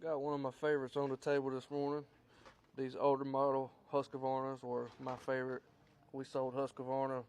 Got one of my favorites on the table this morning. These older model Husqvarnas were my favorite. We sold Husqvarna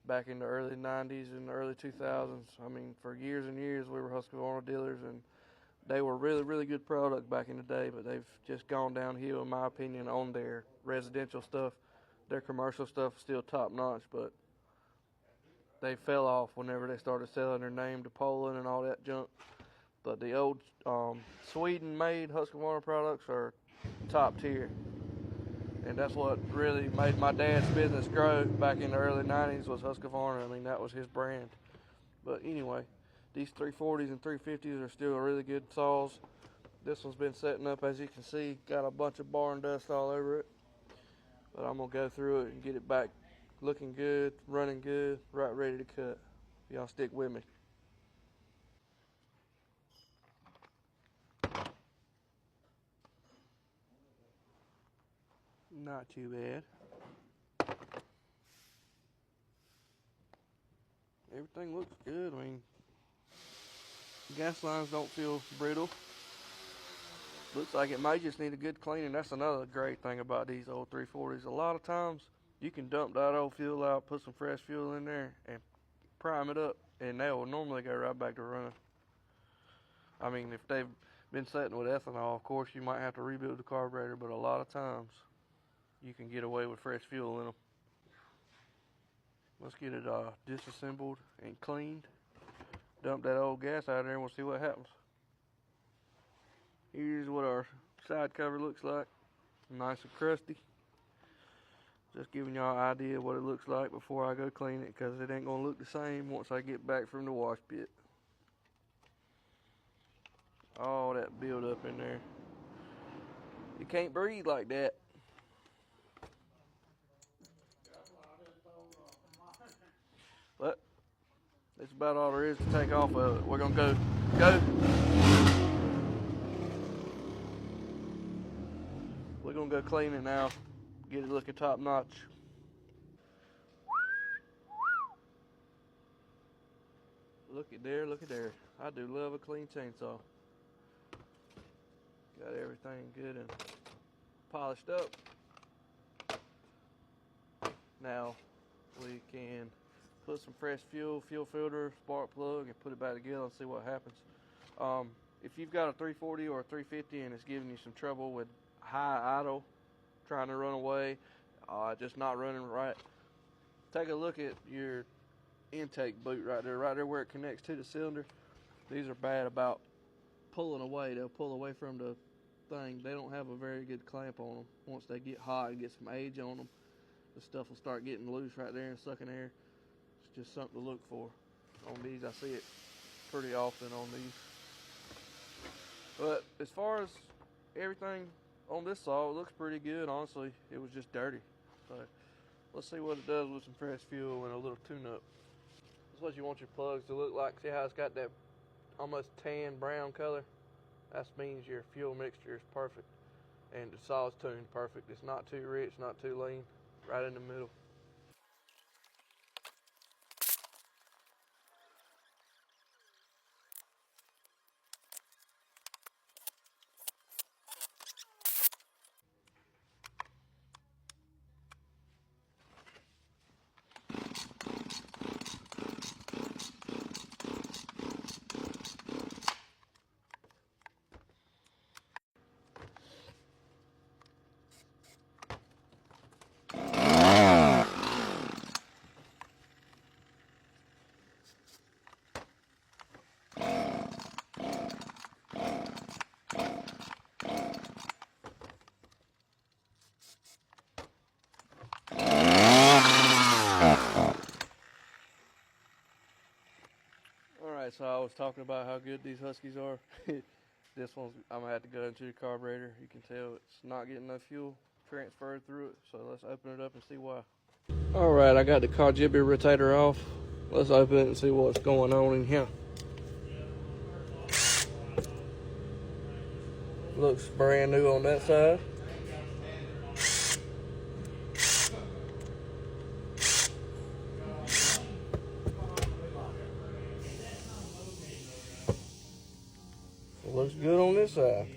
back in the early 90s and the early 2000s. I mean, for years and years we were Husqvarna dealers, and they were really good product back in the day, but they've just gone downhill in my opinion on their residential stuff. Their commercial stuff is still top notch, but they fell off whenever they started selling their name to Poland and all that junk. But the old Sweden-made Husqvarna products are top tier. And that's what really made my dad's business grow back in the early 90s was Husqvarna. I mean, that was his brand. But anyway, these 340s and 350s are still really good saws. This one's been setting up, as you can see, got a bunch of barn dust all over it. But I'm going to go through it and get it back looking good, running good, right ready to cut. Y'all stick with me. Not too bad. Everything looks good. I mean, gas lines don't feel brittle. Looks like it may just need a good cleaning. That's another great thing about these old 340s. A lot of times you can dump that old fuel out, put some fresh fuel in there, and prime it up, and they will normally go right back to running. I mean, if they've been setting with ethanol, of course you might have to rebuild the carburetor, but a lot of times you can get away with fresh fuel in them. Let's get it disassembled and cleaned. Dump that old gas out of there and we'll see what happens. Here's what our side cover looks like. Nice and crusty. Just giving y'all an idea of what it looks like before I go clean it, because it ain't going to look the same once I get back from the wash pit. All that build up in there. You can't breathe like that. But that's about all there is to take off of it. We're going to go. We're going to go clean it now. Get it looking top notch. Look at there, look at there. I do love a clean chainsaw. Got everything good and polished up. Now we can put some fresh fuel filter, spark plug, and put it back together and see what happens. If you've got a 340 or a 350 and it's giving you some trouble with high idle, trying to run away, just not running right, take a look at your intake boot right there where it connects to the cylinder. These are bad about pulling away. They'll pull away from the thing. They don't have a very good clamp on them. Once they get hot and get some age on them, the stuff will start getting loose right there and sucking air. It's just something to look for on these. I see it pretty often on these. But as far as everything on this saw, it looks pretty good. Honestly, it was just dirty. So let's see what it does with some fresh fuel and a little tune-up. That's what you want your plugs to look like. See how it's got that almost tan brown color? That means your fuel mixture is perfect and the saw is tuned perfect. It's not too rich, not too lean, right in the middle. Alright, so I was talking about how good these Huskies are. This one's, I'm going to have to go into the carburetor. You can tell it's not getting enough fuel transferred through it. So let's open it up and see why. Alright, I got the car jibby rotator off. Let's open it and see what's going on in here. Looks brand new on that side. Looks good on this side.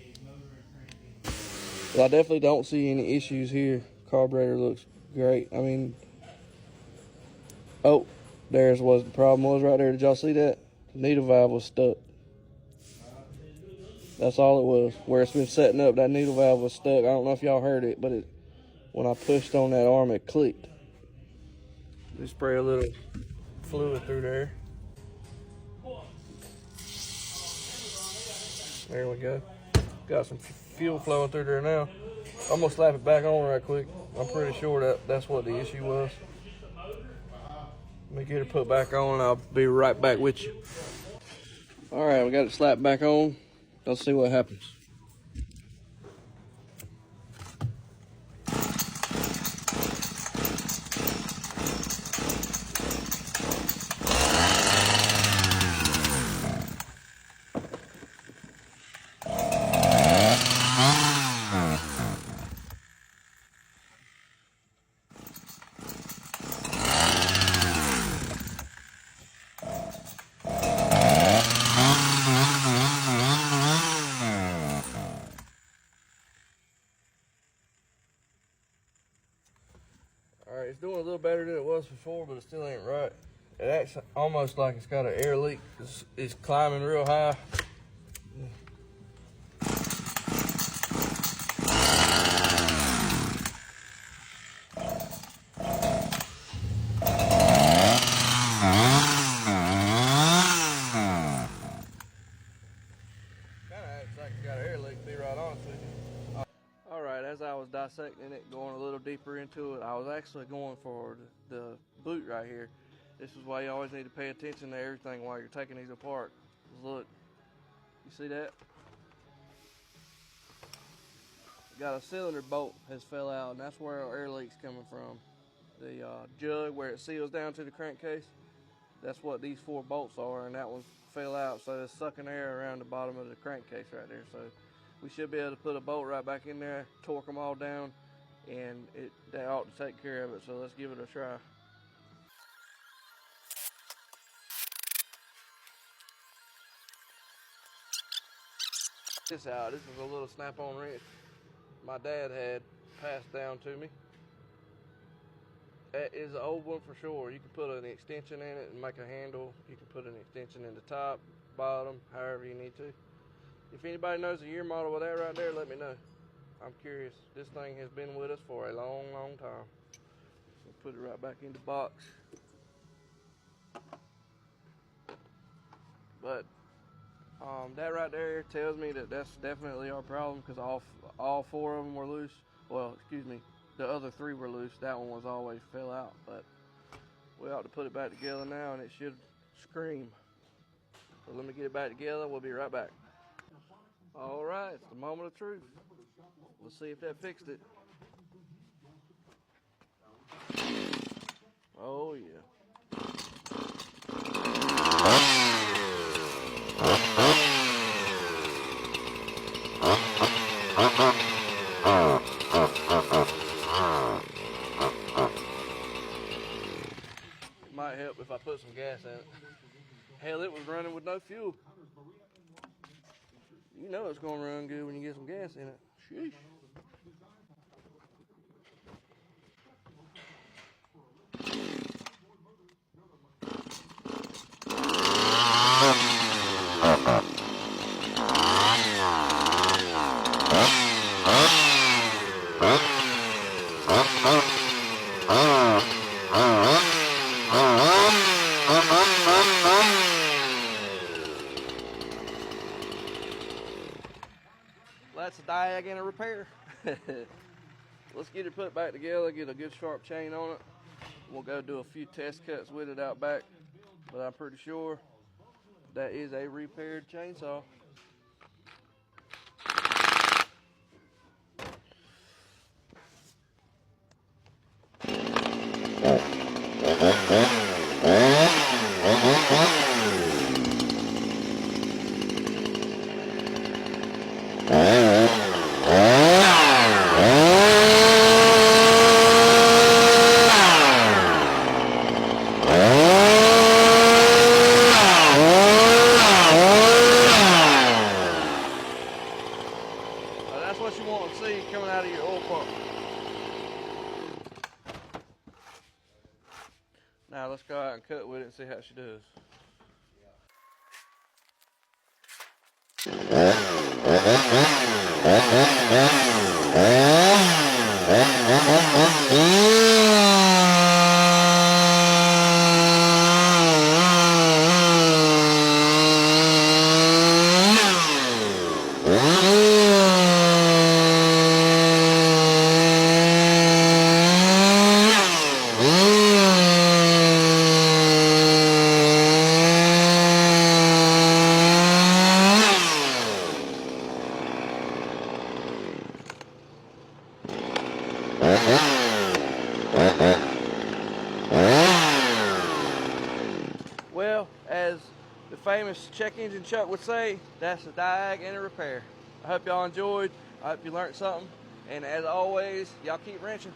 But I definitely don't see any issues here. Carburetor looks great. I mean, oh, there's what the problem was right there. Did y'all see that? The needle valve was stuck. That's all it was. Where it's been setting up, that needle valve was stuck. I don't know if y'all heard it, but when I pushed on that arm, it clicked. Just spray a little fluid through there. There we go. Got some fuel flowing through there now. I'm gonna slap it back on right quick. I'm pretty sure that's what the issue was. Let me get it put back on and I'll be right back with you. All right, we got it slapped back on. Let's see what happens. Alright, it's doing a little better than it was before, but it still ain't right. It acts almost like it's got an air leak. It's climbing real high. Alright, as I was dissecting it, going a little deeper into it, I was actually going for the boot right here. This is why you always need to pay attention to everything while you're taking these apart. Look, you see that? Got a cylinder bolt has fell out, and that's where our air leak's coming from. The jug where it seals down to the crankcase, that's what these 4 bolts are, and that one fell out, so it's sucking air around the bottom of the crankcase right there. So we should be able to put a bolt right back in there, torque them all down, and that ought to take care of it. So let's give it a try. This out. This is a little snap-on wrench my dad had passed down to me. That is an old one for sure. You can put an extension in it and make a handle. You can put an extension in the top, bottom, however you need to. If anybody knows a year model with that right there, let me know. I'm curious. This thing has been with us for a long, long time. We'll put it right back in the box. But that right there tells me that that's definitely our problem, because all 4 of them were loose. Well, excuse me, the other 3 were loose. That one was always fell out. But we ought to put it back together now, and it should scream. So let me get it back together. We'll be right back. All right, it's the moment of truth. Let's see if that fixed it. Oh, yeah. It might help if I put some gas in it. Hell, it was running with no fuel. You know it's going to run good when you get some gas in it. Sheesh. That's a diag and a repair. Let's get it put back together, get a good sharp chain on it. We'll go do a few test cuts with it out back, but I'm pretty sure that is a repaired chainsaw. That's what you want to see coming out of your oil pump. Now let's go out and cut with it and see how she does. Well, as the famous check engine Chuck would say, that's a diag and a repair. I hope y'all enjoyed. I hope you learned something. And as always, y'all keep wrenching.